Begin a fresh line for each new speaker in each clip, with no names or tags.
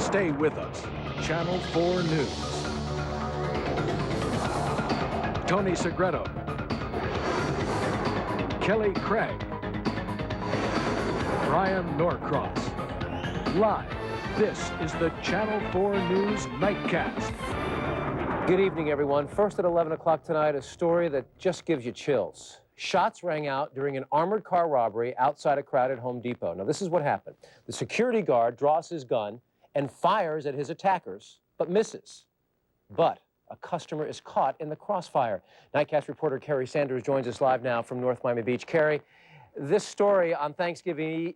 Stay with us. Channel 4 News. Tony Segreto. Kelly Craig. Brian Norcross. Live, this is the Channel 4 News Nightcast.
Good evening, everyone. First at 11 o'clock tonight, a story that just gives you chills. Shots rang out during an armored car robbery outside a crowded Home Depot. Now, this is what happened. The security guard draws his gun and fires at his attackers, but misses. But a customer is caught in the crossfire. Nightcast reporter Carrie Sanders joins us live now from North Miami Beach. Carrie, this story on Thanksgiving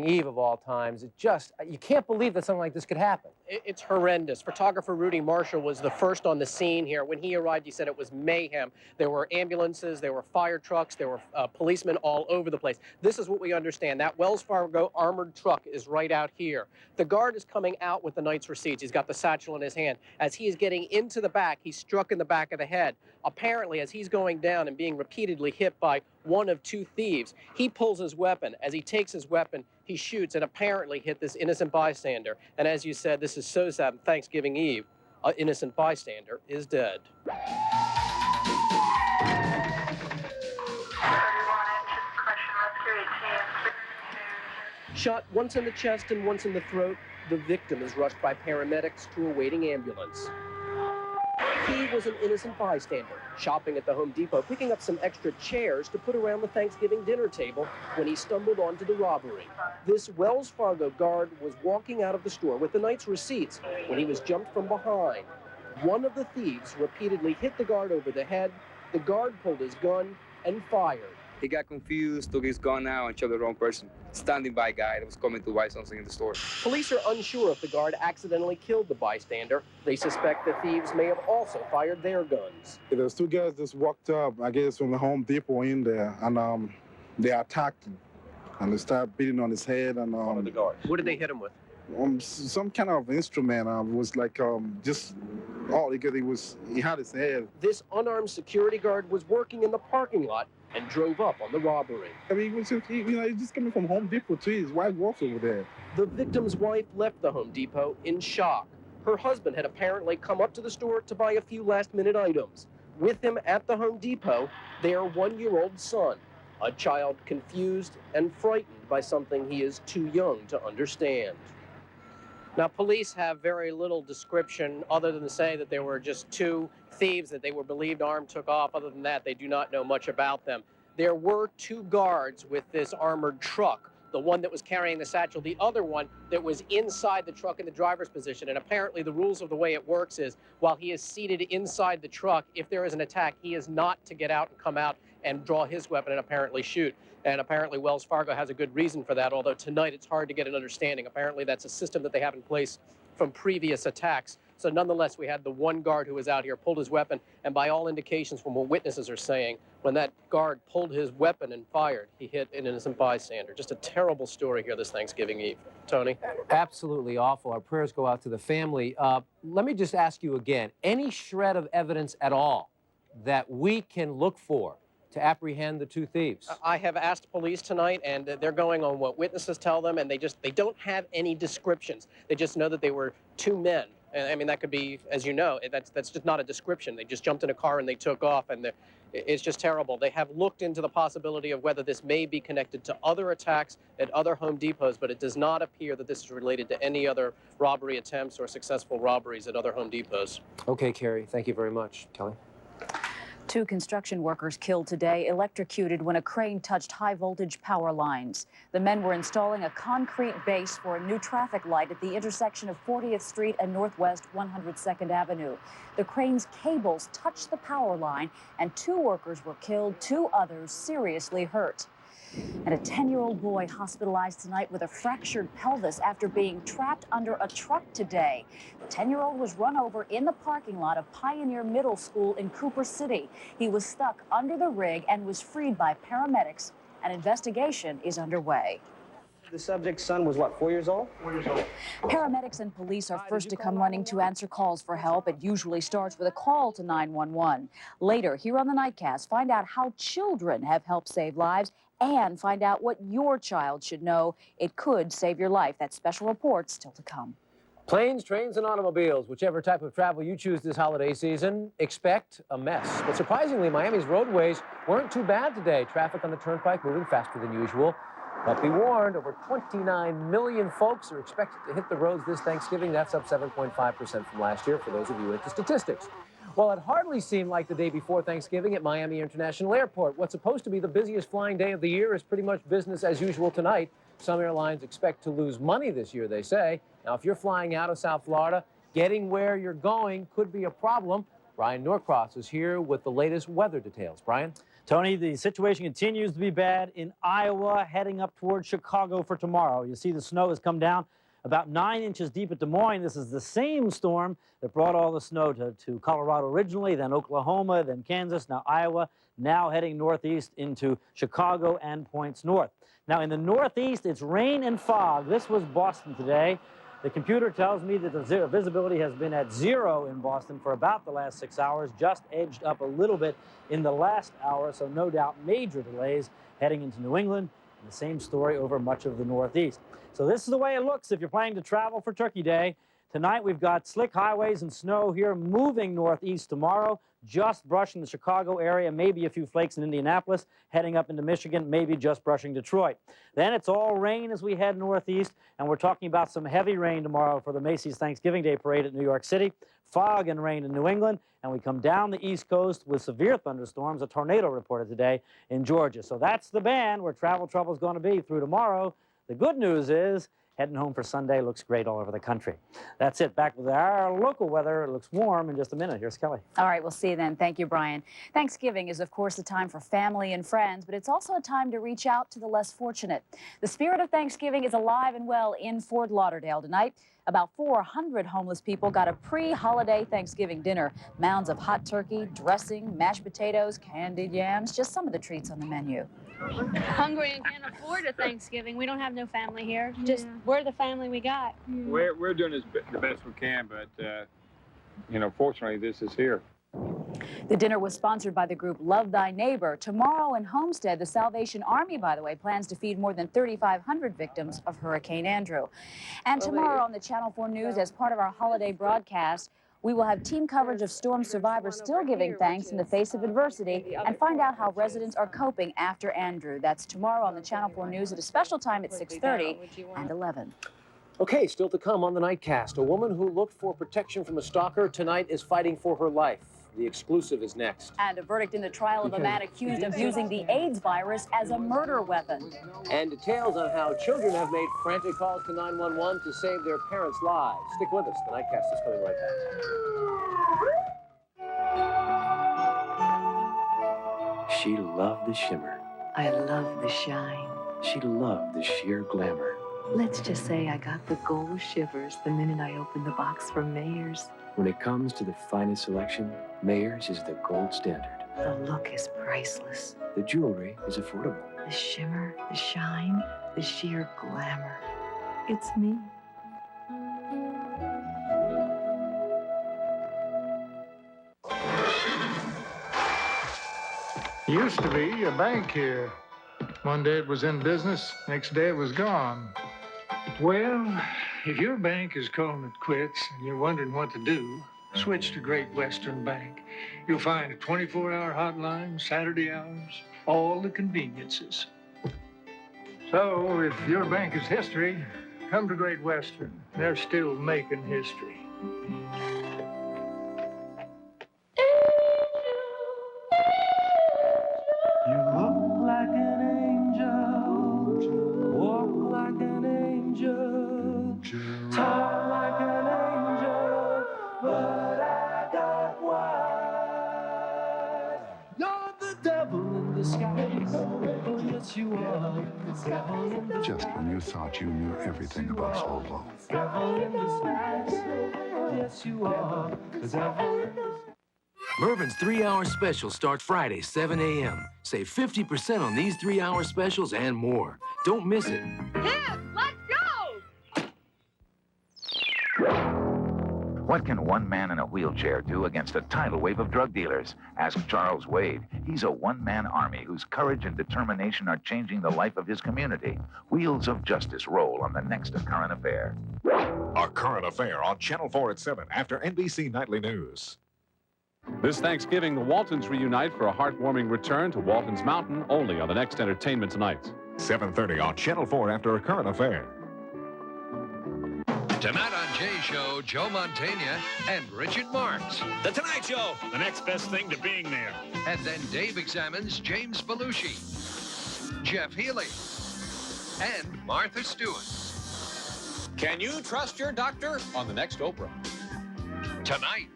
Eve of all times, you can't believe that something like this could happen.
It's horrendous. Photographer Rudy Marshall was the first on the scene here. When he arrived, he said it was mayhem. There were ambulances, there were fire trucks, there were policemen all over the place. This is what we understand. That Wells Fargo armored truck is right out here. The guard is coming out with the night's receipts. He's got the satchel in his hand. As he is getting into the back, he's struck in the back of the head. Apparently, as he's going down and being repeatedly hit by one of two thieves, he pulls his weapon. As he takes his weapon, he shoots and apparently hit this innocent bystander. And as you said, this is so sad. Thanksgiving Eve, an innocent bystander is dead. Shot once in the chest and once in the throat, the victim is rushed by paramedics to a waiting ambulance. He was an innocent bystander, shopping at the Home Depot, picking up some extra chairs to put around the Thanksgiving dinner table when he stumbled onto the robbery. This Wells Fargo guard was walking out of the store with the night's receipts when he was jumped from behind. One of the thieves repeatedly hit the guard over the head. The guard pulled his gun and fired.
He got confused, took his gun out, and shot the wrong person. Standing by guy that was coming to buy something in the store.
Police are unsure if the guard accidentally killed the bystander. They suspect the thieves may have also fired their guns.
Those two guys just walked up, I guess, from the Home Depot in there, and they attacked him. And they started beating on his head. And
One of the guards. What did they hit him with?
Some kind of instrument. Was like just all he had his head.
This unarmed security guard was working in the parking lot and drove up on the robbery.
I mean, he's just coming from Home Depot too. His wife walks over there.
The victim's wife left the Home Depot in shock. Her husband had apparently come up to the store to buy a few last-minute items. With him at the Home Depot, their one-year-old son, a child confused and frightened by something he is too young to understand. Now, police have very little description other than to say that there were just two thieves that they were believed armed took off. Other than that, they do not know much about them. There were two guards with this armored truck, the one that was carrying the satchel, the other one that was inside the truck in the driver's position. And apparently the rules of the way it works is while he is seated inside the truck, if there is an attack, he is not to get out and come out and draw his weapon and apparently shoot. And apparently Wells Fargo has a good reason for that, although tonight it's hard to get an understanding. Apparently that's a system that they have in place from previous attacks. So nonetheless, we had the one guard who was out here, pulled his weapon, and by all indications from what witnesses are saying, when that guard pulled his weapon and fired, he hit an innocent bystander. Just a terrible story here this Thanksgiving Eve. Tony?
Absolutely awful. Our prayers go out to the family. Let me just ask you again, any shred of evidence at all that we can look for to apprehend the two thieves?
I have asked police tonight, and they're going on what witnesses tell them, and they don't have any descriptions. They just know that they were two men. And I mean, that could be, as you know, that's just not a description. They just jumped in a car and they took off, and it's just terrible. They have looked into the possibility of whether this may be connected to other attacks at other Home Depots, but it does not appear that this is related to any other robbery attempts or successful robberies at other Home Depots.
Okay, Carrie, thank you very much. Kelly?
Two construction workers killed today, electrocuted when a crane touched high-voltage power lines. The men were installing a concrete base for a new traffic light at the intersection of 40th Street and Northwest 102nd Avenue. The crane's cables touched the power line, and two workers were killed, two others seriously hurt. And a 10-year-old boy hospitalized tonight with a fractured pelvis after being trapped under a truck today. The 10-year-old was run over in the parking lot of Pioneer Middle School in Cooper City. He was stuck under the rig and was freed by paramedics. An investigation is underway.
The subject's son was, what, 4 years old? 4 years old.
Paramedics and police are first to come running to answer calls for help. It usually starts with a call to 911. Later, here on the Nightcast, find out how children have helped save lives and find out what your child should know. It could save your life. That special report still to come.
Planes, trains, and automobiles, whichever type of travel you choose this holiday season, expect a mess. But surprisingly, Miami's roadways weren't too bad today. Traffic on the turnpike moving faster than usual. But be warned, over 29 million folks are expected to hit the roads this Thanksgiving. That's up 7.5% from last year, for those of you into statistics. Well, it hardly seemed like the day before Thanksgiving at Miami International Airport. What's supposed to be the busiest flying day of the year is pretty much business as usual tonight. Some airlines expect to lose money this year, they say. Now, if you're flying out of South Florida, getting where you're going could be a problem. Brian Norcross is here with the latest weather details. Brian?
Tony, the situation continues to be bad in Iowa, heading up towards Chicago for tomorrow. You see the snow has come down about 9 inches deep at Des Moines. This is the same storm that brought all the snow to Colorado originally, then Oklahoma, then Kansas, now Iowa, now heading northeast into Chicago and points north. Now, in the northeast, it's rain and fog. This was Boston today. The computer tells me that the visibility has been at 0 in Boston for about the last 6 hours, just edged up a little bit in the last hour, so no doubt major delays heading into New England. And the same story over much of the Northeast. So this is the way it looks if you're planning to travel for Turkey Day. Tonight we've got slick highways and snow here moving northeast tomorrow, just brushing the Chicago area, maybe a few flakes in Indianapolis, heading up into Michigan, maybe just brushing Detroit. Then it's all rain as we head northeast, and we're talking about some heavy rain tomorrow for the Macy's Thanksgiving Day Parade at New York City, fog and rain in New England, and we come down the East Coast with severe thunderstorms, a tornado reported today in Georgia. So that's the band where travel trouble is going to be through tomorrow. The good news is, heading home for Sunday looks great all over the country. That's it. Back with our local weather. It looks warm in just a minute. Here's Kelly.
All right, we'll see you then. Thank you, Brian. Thanksgiving is, of course, a time for family and friends, but it's also a time to reach out to the less fortunate. The spirit of Thanksgiving is alive and well in Fort Lauderdale tonight. About 400 homeless people got a pre-holiday Thanksgiving dinner. Mounds of hot turkey, dressing, mashed potatoes, candied yams, just some of the treats on the menu.
Hungry and can't afford a Thanksgiving. We don't have no family here. Just we're the family we got.
We're doing the best we can, but you know, fortunately, this is here.
The dinner was sponsored by the group Love Thy Neighbor. Tomorrow in Homestead, the Salvation Army, by the way, plans to feed more than 3,500 victims of Hurricane Andrew. And tomorrow on the Channel 4 News, as part of our holiday broadcast, we will have team coverage of storm survivors still giving thanks in the face of adversity and find out how residents are coping after Andrew. That's tomorrow on the Channel 4 News at a special time at 6:30 and 11.
Okay, still to come on the Nightcast. A woman who looked for protection from a stalker tonight is fighting for her life. The exclusive is next.
And a verdict in the trial of a man accused of using the AIDS virus as a murder weapon.
And details on how children have made frantic calls to 911 to save their parents' lives. Stick with us. The Nightcast is coming right back.
She loved the shimmer.
I love the shine.
She loved the sheer glamour.
Let's just say I got the gold shivers the minute I opened the box from Mayer's.
When it comes to the finest selection, Mayer's is the gold standard.
The look is priceless.
The jewelry is affordable.
The shimmer, the shine, the sheer glamour. It's me.
Used to be a bank here. One day it was in business, next day it was gone. Well, if your bank is calling it quits and you're wondering what to do, switch to Great Western Bank. You'll find a 24-hour hotline, Saturday hours, all the conveniences. So if your bank is history, come to Great Western. They're still making history.
You look like an angel, walk like an angel, talk like an angel, but I got wise. You're the devil in disguise. Oh, yes, you are. Devil in disguise.
Just when you thought you knew everything about Solo.
Devil in disguise. Yes, you are. The devil in disguise.
Mervin's 3-hour special starts Friday, 7 a.m. Save 50% on these 3-hour specials and more. Don't miss it.
Kids, let's go!
What can one man in a wheelchair do against a tidal wave of drug dealers? Ask Charles Wade. He's a one-man army whose courage and determination are changing the life of his community. Wheels of Justice roll on the next current affair.
A Current Affair on Channel 4 at 7 after NBC Nightly News.
This Thanksgiving, the Waltons reunite for a heartwarming return to Walton's Mountain, only on the next Entertainment Tonight.
7:30 on Channel 4 after A Current Affair.
Tonight on Jay's Show, Joe Mantegna and Richard Marx.
The Tonight Show, the next best thing to being there.
And then Dave examines James Belushi, Jeff Healey, and Martha Stewart.
Can you trust your doctor?
On the next Oprah.
Tonight.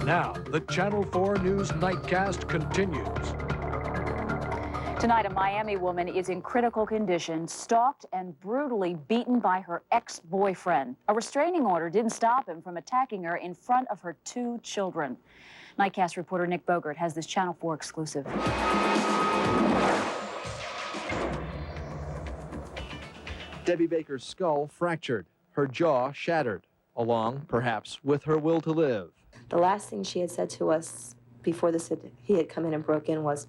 Now, the Channel 4 News Nightcast continues.
Tonight, a Miami woman is in critical condition, stalked and brutally beaten by her ex-boyfriend. A restraining order didn't stop him from attacking her in front of her 2 children. Nightcast reporter Nick Bogert has this Channel 4 exclusive.
Debbie Baker's skull fractured, her jaw shattered, along, perhaps, with her will to live.
The last thing she had said to us before he had come in and broke in was,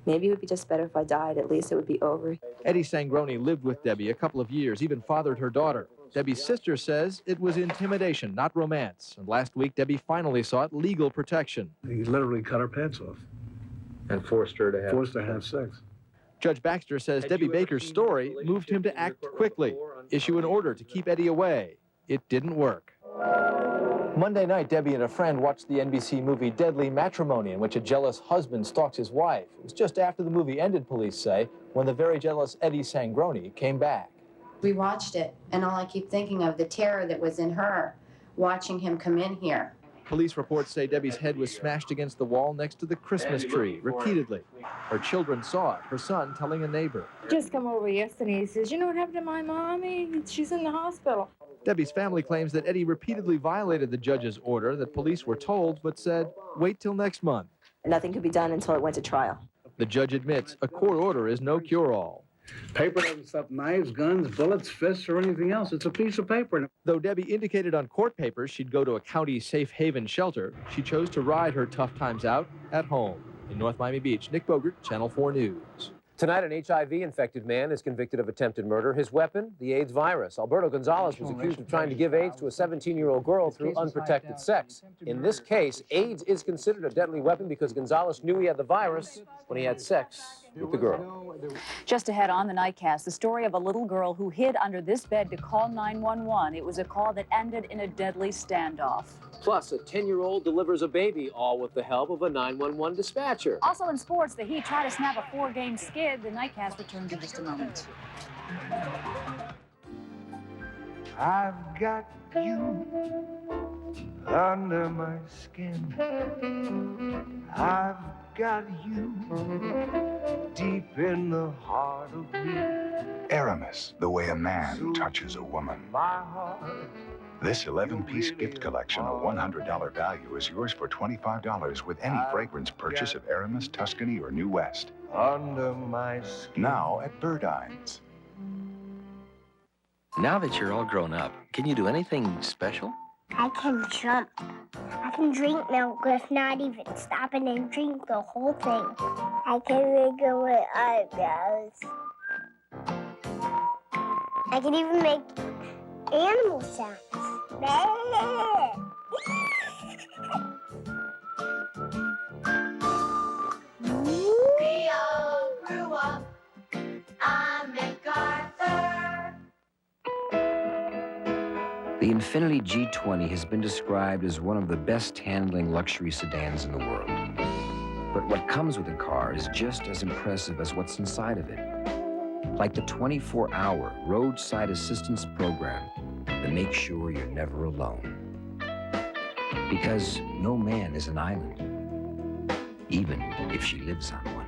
maybe it would be just better if I died. At least it would be over.
Eddie Sangroni lived with Debbie a couple of years, even fathered her daughter. Debbie's sister says it was intimidation, not romance. And last week, Debbie finally sought legal protection.
He literally cut her pants off.
And forced her to
have sex.
Judge Baxter says Debbie Baker's story moved him to act quickly, issue an order to keep Eddie away. It didn't work. Monday night, Debbie and a friend watched the NBC movie Deadly Matrimony, in which a jealous husband stalks his wife. It was just after the movie ended, police say, when the very jealous Eddie Sangroni came back.
We watched it, and all I keep thinking of the terror that was in her, watching him come in here.
Police reports say Debbie's head was smashed against the wall next to the Christmas tree, repeatedly. Her children saw it, her son telling a neighbor.
Just come over yesterday. He says, you know what happened to my mommy? She's in the hospital.
Debbie's family claims that Eddie repeatedly violated the judge's order that police were told, but said, wait till next month.
Nothing could be done until it went to trial.
The judge admits a court order is no cure-all.
Paper doesn't stop knives, guns, bullets, fists, or anything else. It's a piece of paper.
Though Debbie indicated on court papers she'd go to a county safe haven shelter, she chose to ride her tough times out at home. In North Miami Beach, Nick Bogert, Channel 4 News.
Tonight, an HIV-infected man is convicted of attempted murder. His weapon, the AIDS virus. Alberto Gonzalez was accused of trying to give AIDS to a 17-year-old girl through unprotected sex. In this case, AIDS is considered a deadly weapon because Gonzalez knew he had the virus when he had sex with the girl.
Just ahead on the Nightcast, the story of a little girl who hid under this bed to call 911. It was a call that ended in a deadly standoff.
Plus, a 10-year-old delivers a baby, all with the help of a 911 dispatcher.
Also in sports, the Heat try to snap a 4-game skid. The Nightcast returns in just a moment.
I've got you under my skin. I've got you deep in the heart of me.
Aramis, the way a man touches a woman.
My heart.
This 11-piece gift collection of $100 value is yours for $25 with any fragrance purchase of Aramis, Tuscany, or New West.
Under my skin.
Now at Birdine's.
Now that you're all grown up, can you do anything special?
I can jump. I can drink milk with not even stopping and drink the whole thing. I can wiggle with eyebrows. I can even make animal sounds.
We all grew up on MacArthur.
The Infiniti G20 has been described as one of the best handling luxury sedans in the world. But what comes with the car is just as impressive as what's inside of it. Like the 24-hour roadside assistance program that makes sure you're never alone. Because no man is an island, even if she lives on one.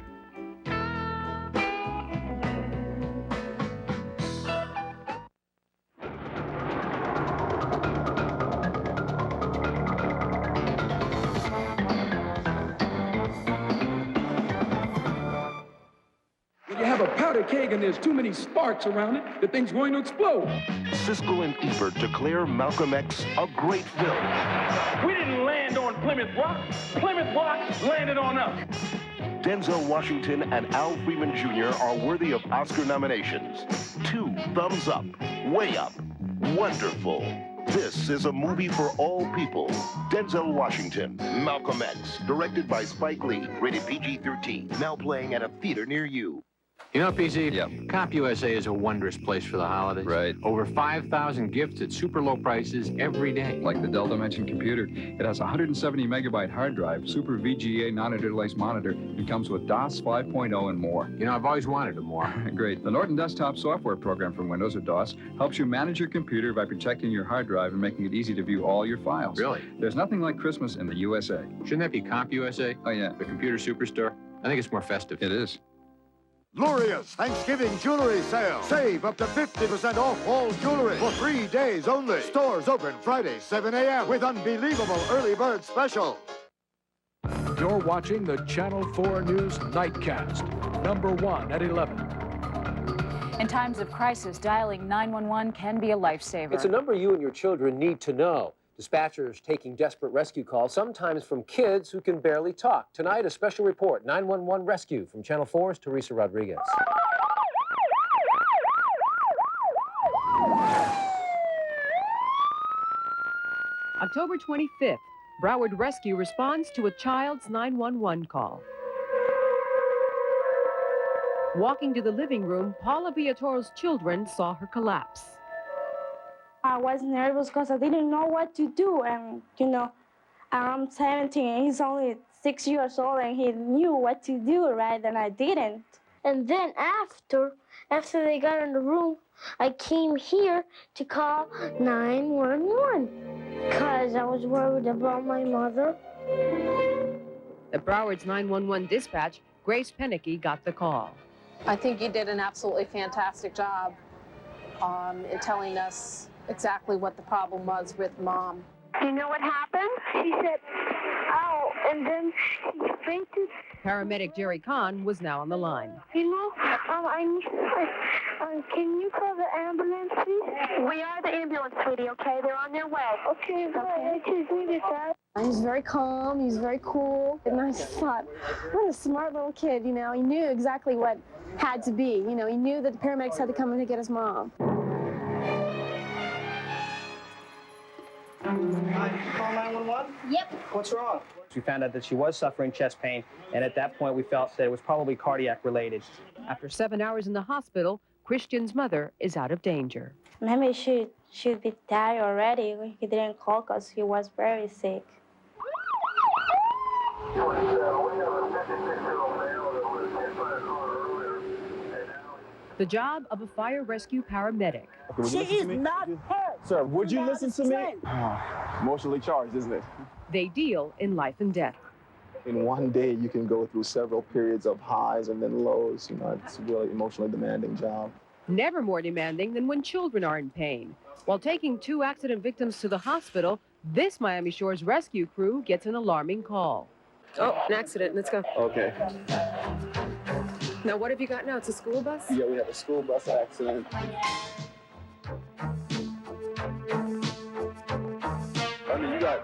When you have a powder keg and there's too many sparks around it, the thing's going to explode.
Siskel and Ebert declare Malcolm X a great film.
We didn't land on Plymouth Rock. Plymouth Rock landed on us.
Denzel Washington and Al Freeman Jr. are worthy of Oscar nominations. 2 thumbs up. way up. Wonderful. This is a movie for all people. Denzel Washington, Malcolm X, directed by Spike Lee, rated PG-13, now playing at a theater near you.
You know, PZ, Cop USA is a wondrous place for the holidays. Right. Over 5,000 gifts at super low prices every day.
Like the Dell Dimension computer. It has a 170 megabyte hard drive, super VGA non-interlaced monitor, and comes with DOS 5.0 and more.
You know, I've always wanted more.
Great. The Norton Desktop software program from Windows or DOS helps you manage your computer by protecting your hard drive and making it easy to view all your files.
Really?
There's nothing like Christmas in the USA.
Shouldn't that be Comp USA?
Oh, yeah.
The computer superstore? I think it's more festive.
It is.
Luria's Thanksgiving jewelry sale. Save up to 50% off all jewelry for 3 days only. Stores open Friday, 7 a.m. with unbelievable early bird special.
You're watching the Channel 4 News Nightcast, #1 at 11.
In times of crisis, dialing 911 can be a lifesaver.
It's a number you and your children need to know. Dispatchers taking desperate rescue calls, sometimes from kids who can barely talk. Tonight, a special report, 911 Rescue, from Channel 4's Teresa Rodriguez.
October 25th, Broward Rescue responds to a child's 911 call. Walking to the living room, Paula Viatoro's children saw her collapse.
I was nervous because I didn't know what to do. And, you know, I'm 17 and he's only 6 years old and he knew what to do, right? And I didn't.
And then after they got in the room, I came here to call 911 because I was worried about my mother.
At Broward's 911 dispatch, Grace Penicky got the call.
I think you did an absolutely fantastic job in telling us exactly what the problem was with Mom.
You know what happened? She said, ow, and then she fainted.
Paramedic Jerry Kahn was now on the line.
You know, can you call the ambulance, please? We are the ambulance, sweetie, okay? They're on their way. Okay, good. I just needed that.
He's very calm, he's very cool, and I just thought, what a smart little kid, you know. He knew exactly what had to be. You know, he knew that the paramedics had to come in to get his mom.
Call 911?
Yep.
What's wrong? We found out that she was suffering chest pain, and at that point we felt that it was probably cardiac related.
After 7 hours in the hospital, Christian's mother is out of danger.
Maybe she should be dead already. He didn't call because he was very sick.
The job of a fire rescue paramedic.
She is not hurt.
Sir, would you listen to me? Emotionally charged, isn't it?
They deal in life and death.
In one day, you can go through several periods of highs and then lows. You know, it's a really emotionally demanding job.
Never more demanding than when children are in pain. While taking 2 accident victims to the hospital, this Miami Shores rescue crew gets an alarming call.
Oh, an accident. Let's go.
Okay.
Now, what have you got now? It's a school bus?
Yeah, we have a school bus accident. I mean, you got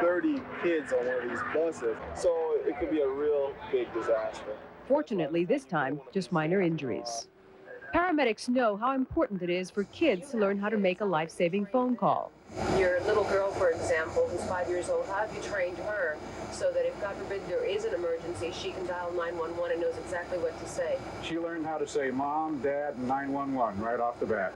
30 kids on one of these buses, so it could be a real big disaster.
Fortunately, this time, just minor injuries. Paramedics know how important it is for kids to learn how to make a life-saving phone call.
Your little girl, for example, who's 5 years old, how have you trained her so that if, God forbid, there is an emergency, she can dial 911 and knows exactly what to say?
She learned how to say Mom, Dad, and 911 right off the bat.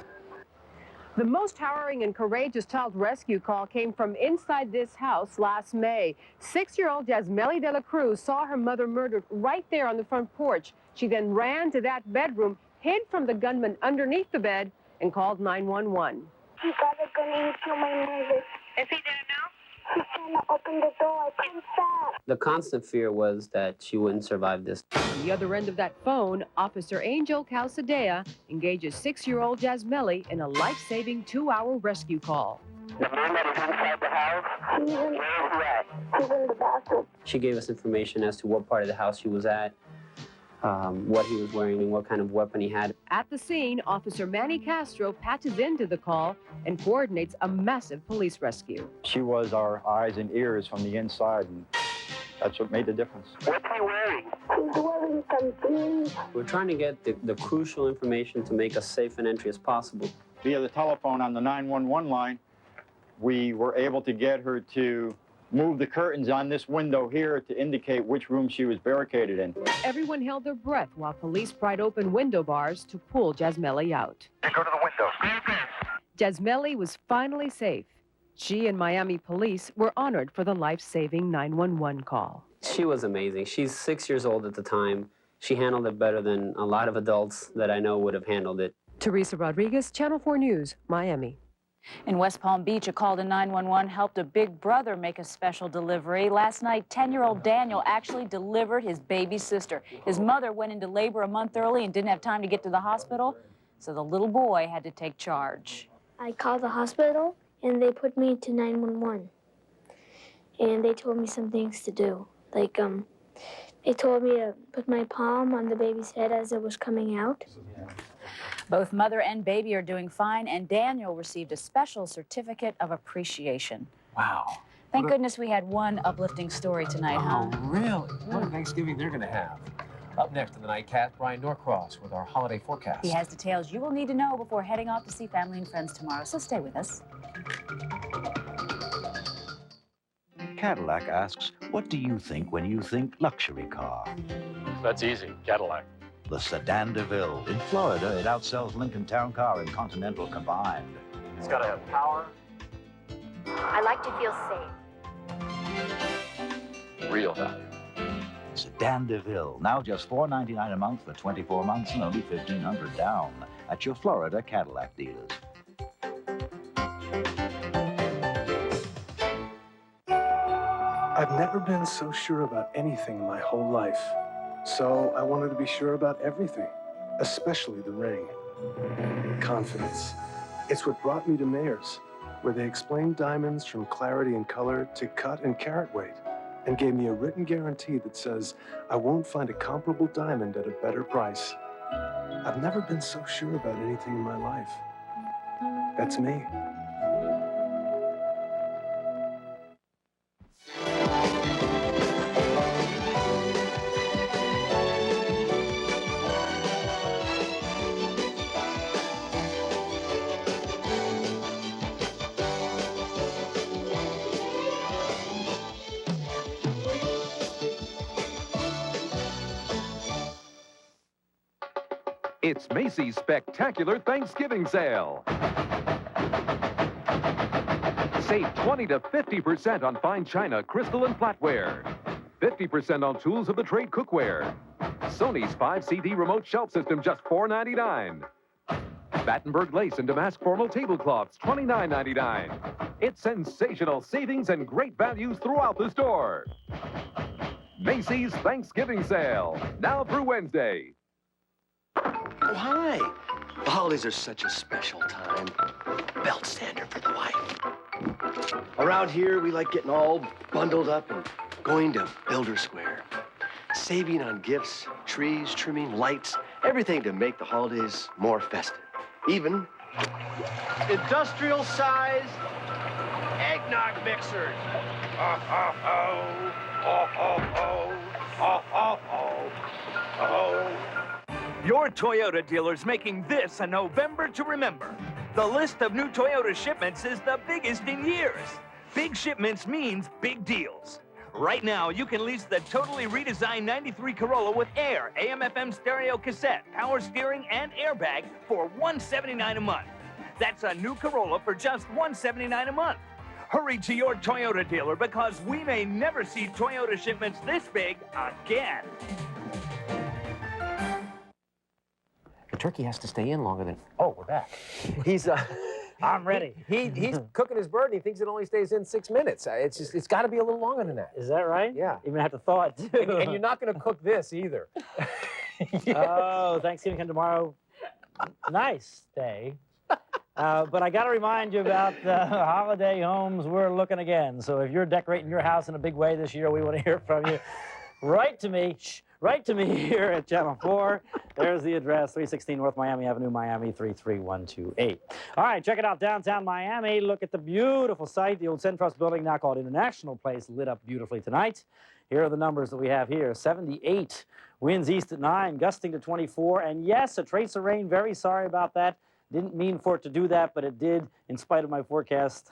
The most harrowing and courageous child rescue call came from inside this house last May. 6-year-old Jasmeli De La Cruz saw her mother murdered right there on the front porch. She then ran to that bedroom, hid from the gunman underneath the bed, and called 911.
He got a gun and he killed my mother. Is he there now? He's trying to open the door. Come fast.
The constant fear was that she wouldn't survive this.
On the other end of that phone, Officer Angel Calzadilla engages 6-year-old Jasmeli in a life-saving 2-hour rescue call.
The man that is inside the house, where's he at? He's in the bathroom.
She gave us information as to what part of the house she was at, what he was wearing, and what kind of weapon he had.
At the scene, Officer Manny Castro patches into the call and coordinates a massive police rescue.
She was our eyes and ears from the inside, and that's what made the difference.
What's he wearing? He's wearing some jeans.
We're trying to get the crucial information to make as safe an entry as possible.
via the telephone on the 911 line, we were able to get her to move the curtains on this window here to indicate which room she was barricaded in.
Everyone held their breath while police pried open window bars to pull Jasmeli out.
Hey, go to the window.
Jasmeli was finally safe. She and Miami police were honored for the life-saving 911 call.
She was amazing. She's 6 years old at the time. She handled it better than a lot of adults that I know would have handled it.
Teresa Rodriguez, Channel 4 News, Miami.
In West Palm Beach, a call to 911 helped a big brother make a special delivery. Last night, 10-year-old Daniel actually delivered his baby sister. His mother went into labor a month early and didn't have time to get to the hospital, so the little boy had to take charge.
I called the hospital, and they put me into 911. And they told me some things to do. Like, they told me to put my palm on the baby's head as it was coming out.
Both mother and baby are doing fine, and Daniel received a special certificate of appreciation.
Wow.
Thank goodness we had one uplifting story tonight, huh?
Oh, really? What a Thanksgiving they're going to have. Up next in the Nightcast, Brian Norcross with our holiday forecast.
He has details you will need to know before heading off to see family and friends tomorrow, so stay with us.
Cadillac asks, what do you think when you think luxury car?
That's easy. Cadillac.
The Sedan DeVille. In Florida, it outsells Lincoln Town Car and Continental combined.
It's got to have power.
I like to feel safe.
Real value.
Sedan DeVille, now just $499 a month for 24 months and only $1,500 down at your Florida Cadillac dealers.
I've never been so sure about anything in my whole life. So I wanted to be sure about everything, especially the ring. Confidence. It's what brought me to Mayer's, where they explained diamonds from clarity and color to cut and carat weight, and gave me a written guarantee that says I won't find a comparable diamond at a better price. I've never been so sure about anything in my life. That's me.
It's Macy's Spectacular Thanksgiving Sale. Save 20 to 50% on fine china, crystal, and flatware. 50% on tools of the trade cookware. Sony's 5 CD remote shelf system, just $4.99. Battenberg lace and damask formal tablecloths, $29.99. It's sensational savings and great values throughout the store. Macy's Thanksgiving Sale, now through Wednesday.
Oh, hi. The holidays are such a special time. Belt sander for the wife. Around here, we like getting all bundled up and going to Builder Square. Saving on gifts, trees, trimming, lights, everything to make the holidays more festive. Even industrial-sized eggnog mixers. Oh, oh, oh. Oh, oh, oh. Oh, oh, oh. Oh.
Your Toyota dealer's making this a November to remember. The list of new Toyota shipments is the biggest in years. Big shipments means big deals. Right now, you can lease the totally redesigned 93 Corolla with air, AM/FM stereo cassette, power steering, and airbag for $179 a month. That's a new Corolla for just $179 a month. Hurry to your Toyota dealer because we may never see Toyota shipments this big again.
The turkey has to stay in longer than... Oh, we're back. He's...
I'm ready.
He's cooking his bird, and he thinks it only stays in 6 minutes. It's got to be a little longer than that.
Is that right?
Yeah.
Even have to thaw it, too.
And you're not going to cook this either.
Oh, Thanksgiving come tomorrow. Nice day. But I got to remind you about the holiday homes we're looking again. So if you're decorating your house in a big way this year, we want to hear from you. Write to me. Write to me here at Channel 4. There's the address, 316 North Miami Avenue, Miami 33128. All right, check it out, downtown Miami. Look at the beautiful site, the old Centros building, now called International Place, lit up beautifully tonight. Here are the numbers that we have here. 78, winds east at 9, gusting to 24, and yes, a trace of rain, very sorry about that. Didn't mean for it to do that, but it did in spite of my forecast.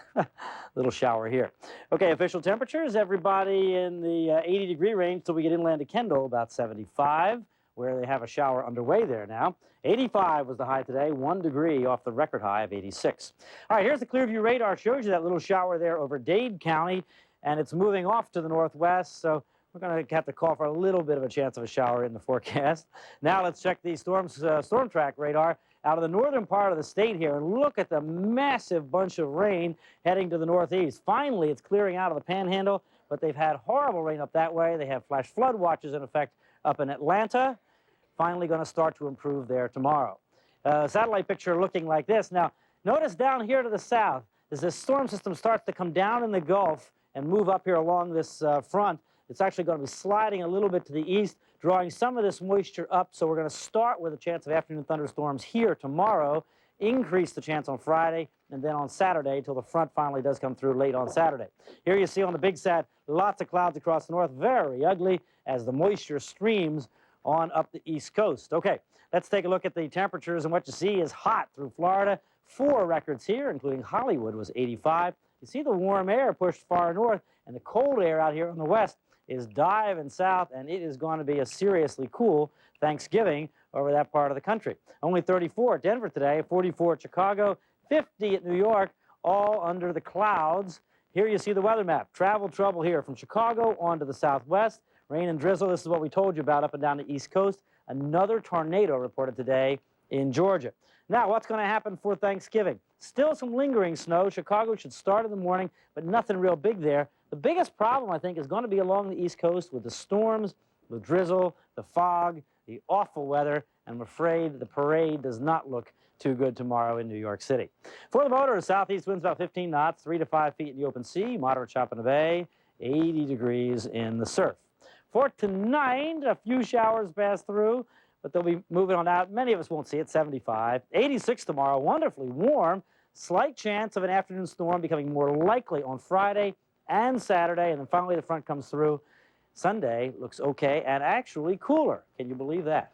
Little shower here. Okay, official temperatures, everybody in the 80-degree range till we get inland to Kendall, about 75, where they have a shower underway there now. 85 was the high today, 1 degree off the record high of 86. All right, here's the Clearview radar. Shows you that little shower there over Dade County, and it's moving off to the northwest, so we're going to have to call for a little bit of a chance of a shower in the forecast. Now let's check the storm track radar out of the northern part of the state here, and look at the massive bunch of rain heading to the northeast. Finally, it's clearing out of the panhandle, but they've had horrible rain up that way. They have flash flood watches in effect up in Atlanta. Finally going to start to improve there tomorrow. Satellite picture looking like this. Now, notice down here to the south, as this storm system starts to come down in the Gulf and move up here along this front, it's actually going to be sliding a little bit to the east, drawing some of this moisture up. So we're going to start with a chance of afternoon thunderstorms here tomorrow, increase the chance on Friday, and then on Saturday till the front finally does come through late on Saturday. Here you see on the big sat, lots of clouds across the north, very ugly as the moisture streams on up the east coast. Okay, let's take a look at the temperatures, and what you see is hot through Florida. 4 records here, including Hollywood was 85. You see the warm air pushed far north, and the cold air out here on the west is diving south, and it is going to be a seriously cool Thanksgiving over that part of the country. Only 34 at Denver today, 44 at Chicago, 50 at New York, all under the clouds. Here you see the weather map. Travel trouble here from Chicago on to the southwest. Rain and drizzle, this is what we told you about up and down the east coast. Another tornado reported today in Georgia. Now, what's going to happen for Thanksgiving? Still some lingering snow. Chicago should start in the morning, but nothing real big there. The biggest problem, I think, is going to be along the East Coast with the storms, the drizzle, the fog, the awful weather, and I'm afraid the parade does not look too good tomorrow in New York City. For the boaters, southeast winds about 15 knots, 3 to 5 feet in the open sea, moderate chop in the bay, 80 degrees in the surf. For tonight, a few showers pass through, but they'll be moving on out. Many of us won't see it, 75. 86 tomorrow, wonderfully warm. Slight chance of an afternoon storm becoming more likely on Friday and Saturday, and then finally the front comes through. Sunday looks okay and actually cooler. Can you believe that?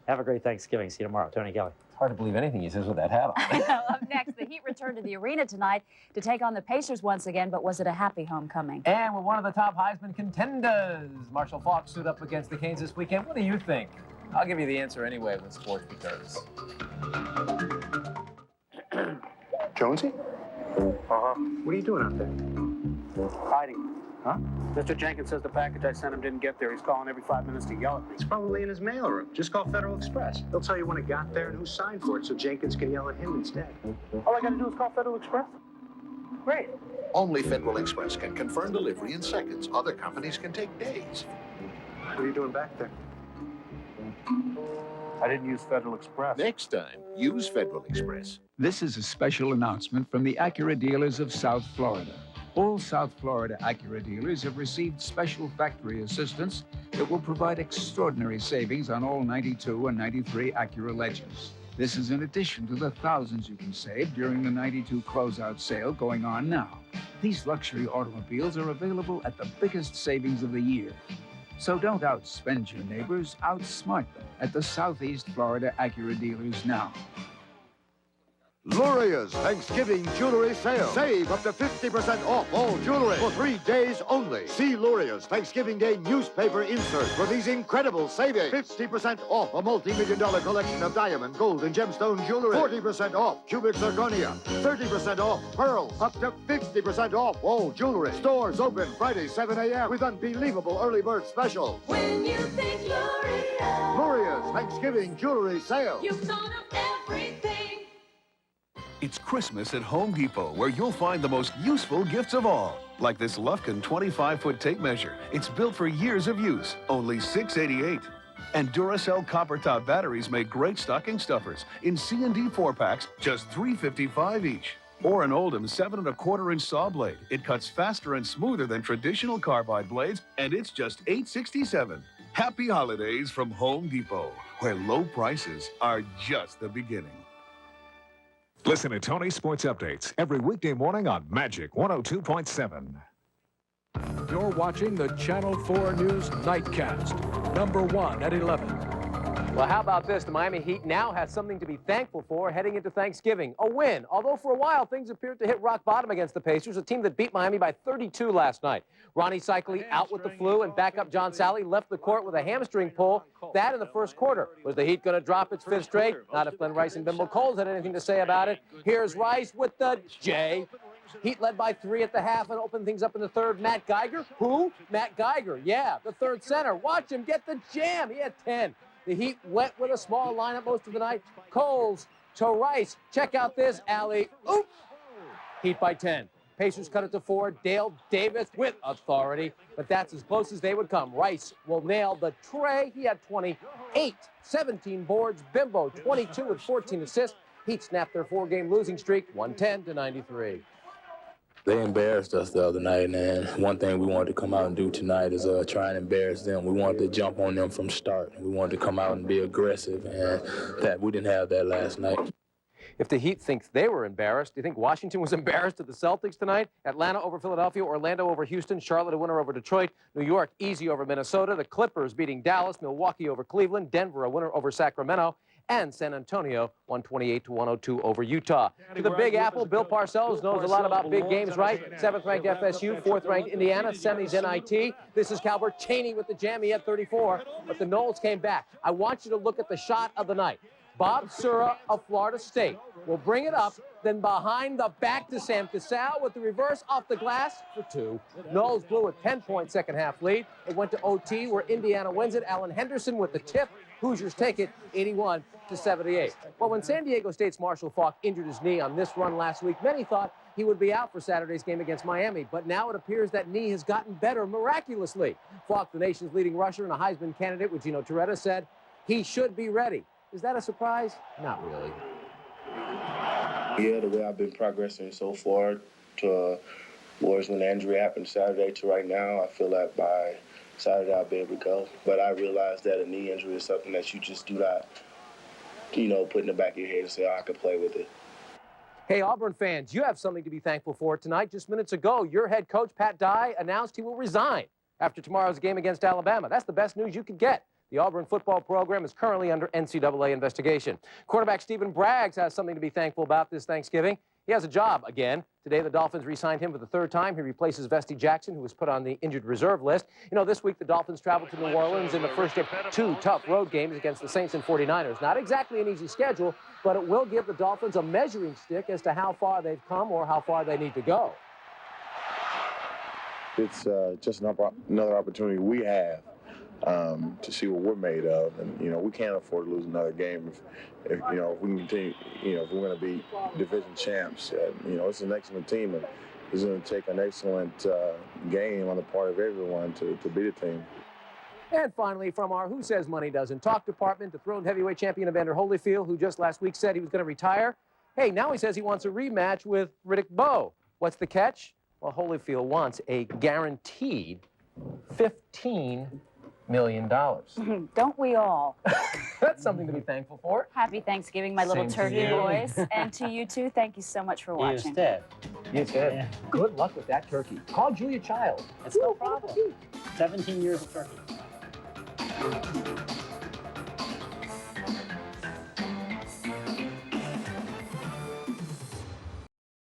Have a great Thanksgiving. See you tomorrow. Tony Kelly.
It's hard to believe anything he says with that hat on.
I know. Up next, the Heat returned to the arena tonight to take on the Pacers once again, but was it a happy homecoming?
And with one of the top Heisman contenders, Marshall Faulk stood up against the Canes this weekend. What do you think? I'll give you the answer anyway when sports returns.
Jonesy? Uh-huh. What are you doing out there?
Hiding.
Huh?
Mr. Jenkins says the package I sent him didn't get there. He's calling every 5 minutes to yell at me.
It's probably in his mailroom. Just call Federal Express. They'll tell you when it got there and who signed for it so Jenkins can yell at him instead.
All I gotta do is call Federal Express? Great.
Only Federal Express can confirm delivery in seconds. Other companies can take days.
What are you doing back there?
I didn't use Federal Express.
Next time, use Federal Express.
This is a special announcement from the Acura dealers of South Florida. All South Florida Acura dealers have received special factory assistance that will provide extraordinary savings on all 92 and 93 Acura Legends. This is in addition to the thousands you can save during the 92 closeout sale going on now. These luxury automobiles are available at the biggest savings of the year. So don't outspend your neighbors, outsmart them at the Southeast Florida Acura dealers now.
Luria's Thanksgiving Jewelry Sale. Save up to 50% off all jewelry for 3 days only. See Luria's Thanksgiving Day newspaper insert for these incredible savings. 50% off a multi-million-dollar collection of diamond, gold, and gemstone jewelry. 40% off cubic zirconia. 30% off pearls. Up to 50% off all jewelry. Stores open Friday, 7 a.m. with unbelievable early bird specials.
When you think Luria,
Luria's Thanksgiving Jewelry Sale.
you've thought of everything.
It's Christmas at Home Depot, where you'll find the most useful gifts of all. Like this Lufkin 25-foot tape measure. It's built for years of use, only $6.88. And Duracell copper top batteries make great stocking stuffers in C&D 4-packs, just $3.55 each. Or an Oldham 7 1/4-inch saw blade. It cuts faster and smoother than traditional carbide blades, and it's just $8.67. Happy holidays from Home Depot, where low prices are just the beginning.
Listen to Tony Sports Updates every weekday morning on Magic 102.7.
You're watching the Channel 4 News Nightcast, number 1 at 11.
Well, how about this? The Miami Heat now has something to be thankful for heading into Thanksgiving. A win, although for a while things appeared to hit rock bottom against the Pacers, a team that beat Miami by 32 last night. Ronnie Cycli out with the flu, and backup John Salley left the court with a hamstring pull. That in the first quarter. Was the Heat going to drop its fifth straight? Not if Glenn Rice and Bimbo Coles had anything to say about it. Here's Rice with the J. Heat led by 3 at the half and opened things up in the third. Matt Geiger. Who? Matt Geiger. Yeah, the third center. Watch him get the jam. He had 10. The Heat went with a small lineup most of the night. Coles to Rice. Check out this alley. Oop! Heat by 10. Pacers cut it to 4. Dale Davis with authority, but that's as close as they would come. Rice will nail the tray. He had 28, 17 boards. Bimbo 22 with 14 assists. Heat snapped their 4-game losing streak, 110-93.
They embarrassed us the other night, and one thing we wanted to come out and do tonight is try and embarrass them. We wanted to jump on them from start. We wanted to come out and be aggressive, and that we didn't have that last night.
If the Heat thinks they were embarrassed, do you think Washington was embarrassed at the Celtics tonight? Atlanta over Philadelphia, Orlando over Houston, Charlotte a winner over Detroit, New York easy over Minnesota, the Clippers beating Dallas, Milwaukee over Cleveland, Denver a winner over Sacramento, and San Antonio 128-102 over Utah. To the Big Apple, Bill Parcells knows a lot about big games, right? 7th-ranked FSU, 4th-ranked Indiana, semis NIT. This is Calbert Chaney with the jam. He had 34, but the Noles came back. I want you to look at the shot of the night. Bob Sura of Florida State will bring it up, then behind the back to Sam Cassell with the reverse off the glass for 2. Noles blew a 10-point second-half lead. It went to OT where Indiana wins it. Alan Henderson with the tip. Hoosiers take it 81-78. Well, when San Diego State's Marshall Faulk injured his knee on this run last week, many thought he would be out for Saturday's game against Miami. But now it appears that knee has gotten better miraculously. Faulk, the nation's leading rusher and a Heisman candidate with Gino Torretta, said he should be ready. Is that a surprise? Not really.
Yeah, the way I've been progressing so far to towards when the injury happened Saturday to right now, I feel that by Saturday I'll be able to go. But I realized that a knee injury is something that you just do not, put in the back of your head and say, oh, I could play with it.
Hey, Auburn fans, you have something to be thankful for tonight. Just minutes ago, your head coach, Pat Dye, announced he will resign after tomorrow's game against Alabama. That's the best news you could get. The Auburn football program is currently under NCAA investigation. Quarterback Stephen Braggs has something to be thankful about this Thanksgiving. He has a job again. Today, the Dolphins re-signed him for the 3rd time. He replaces Vesti Jackson, who was put on the injured reserve list. This week, the Dolphins traveled to New Orleans in the first of 2 tough road games against the Saints and 49ers. Not exactly an easy schedule, but it will give the Dolphins a measuring stick as to how far they've come or how far they need to go.
It's just another opportunity we have to see what we're made of, and we can't afford to lose another game if we can continue. If we're going to be division champs, it's an excellent team, and it's going to take an excellent game on the part of everyone to beat a team.
And finally, from our Who Says Money Doesn't Talk department, the throned heavyweight champion Evander Holyfield, who just last week said he was going to retire. Hey, now he says he wants a rematch with Riddick Bowe. What's the catch? Well, Holyfield wants a guaranteed $15 million.
Don't we all?
That's something to be thankful for.
Happy Thanksgiving, my little
Same to
turkey
you.
boys. And to you, too, thank you so much for watching.
You said.
Yeah. Good luck with that turkey. Call Julia Child.
It's no problem. 17 years of turkey.